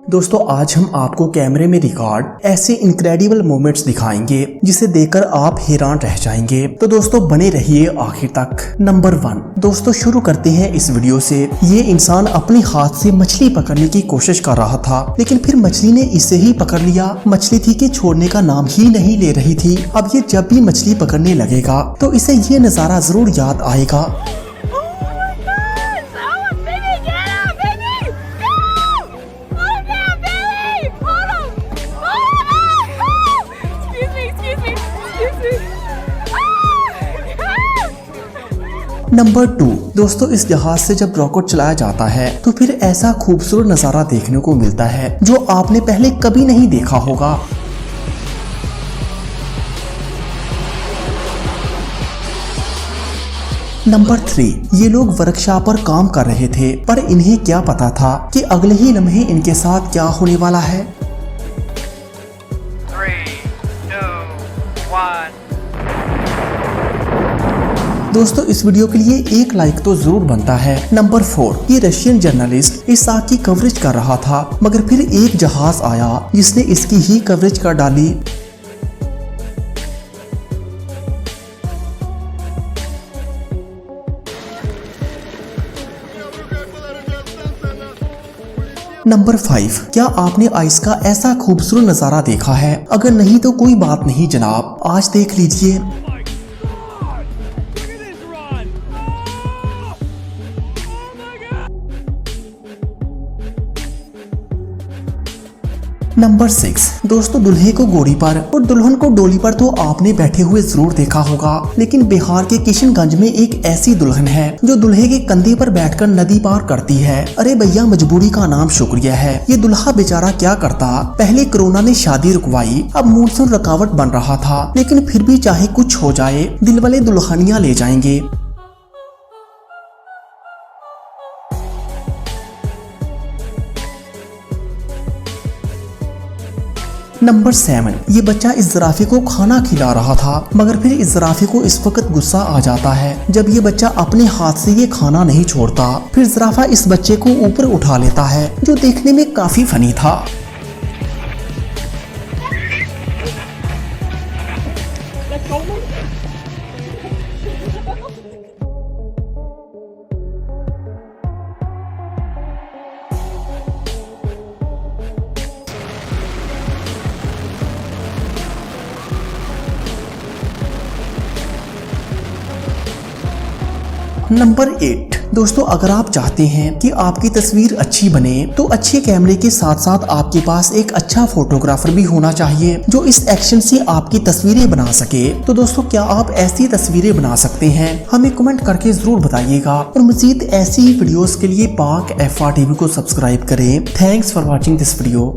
दोस्तों आज हम आपको कैमरे में रिकॉर्ड ऐसे इनक्रेडिबल मोमेंट्स दिखाएंगे जिसे देखकर आप हैरान रह जाएंगे। तो दोस्तों बने रहिए आखिर तक। नंबर 1 दोस्तों शुरू करते हैं इस वीडियो से। ये इंसान अपने हाथ से मछली पकड़ने की कोशिश कर रहा था, लेकिन फिर मछली ने इसे ही पकड़ लिया। मछली थी कि छोड़ने का नाम ही नहीं ले रही थी। अब ये जब भी मछली पकड़ने लगेगा तो इसे ये नजारा जरूर याद आएगा। नंबर 2 दोस्तों इस जहाज से जब रॉकेट चलाया जाता है तो फिर ऐसा खूबसूरत नजारा देखने को मिलता है जो आपने पहले कभी नहीं देखा होगा। नंबर 3 ये लोग वर्कशॉप पर काम कर रहे थे, पर इन्हें क्या पता था कि अगले ही लम्हे इनके साथ क्या होने वाला है। 3, 2, 1 दोस्तों इस वीडियो के लिए एक लाइक तो जरूर बनता है। नंबर 4 ये रशियन जर्नलिस्ट इस आग की कवरेज कर रहा था, मगर फिर एक जहाज आया जिसने इसकी ही कवरेज कर डाली। नंबर 5 क्या आपने आइस का ऐसा खूबसूरत नजारा देखा है? अगर नहीं तो कोई बात नहीं जनाब, आज देख लीजिए। नंबर 6 दोस्तों दुल्हे को घोड़ी पर और दुल्हन को डोली पर तो आपने बैठे हुए जरूर देखा होगा, लेकिन बिहार के किशनगंज में एक ऐसी दुल्हन है जो दुल्हे के कंधे पर बैठकर नदी पार करती है। अरे भैया मजबूरी का नाम शुक्रिया है। ये दुल्हा बेचारा क्या करता, पहले कोरोना ने शादी रुकवाई, अब मानसून रुकावट बन रहा था, लेकिन फिर भी चाहे कुछ हो जाए दिल वाले दुल्हनिया ले जाएंगे। नंबर 7 ये बच्चा इस जिराफे को खाना खिला रहा था, मगर फिर इस जिराफे को इस वक्त गुस्सा आ जाता है जब ये बच्चा अपने हाथ से ये खाना नहीं छोड़ता। फिर जिराफा इस बच्चे को ऊपर उठा लेता है, जो देखने में काफी फनी था। नंबर 8 दोस्तों अगर आप चाहते हैं कि आपकी तस्वीर अच्छी बने तो अच्छे कैमरे के साथ साथ आपके पास एक अच्छा फोटोग्राफर भी होना चाहिए जो इस एक्शन से आपकी तस्वीरें बना सके। तो दोस्तों क्या आप ऐसी तस्वीरें बना सकते हैं? हमें कमेंट करके जरूर बताइएगा, और मजीद ऐसी वीडियोस के लिए पाक FR TV को सब्सक्राइब करें। Thanks for watching this video.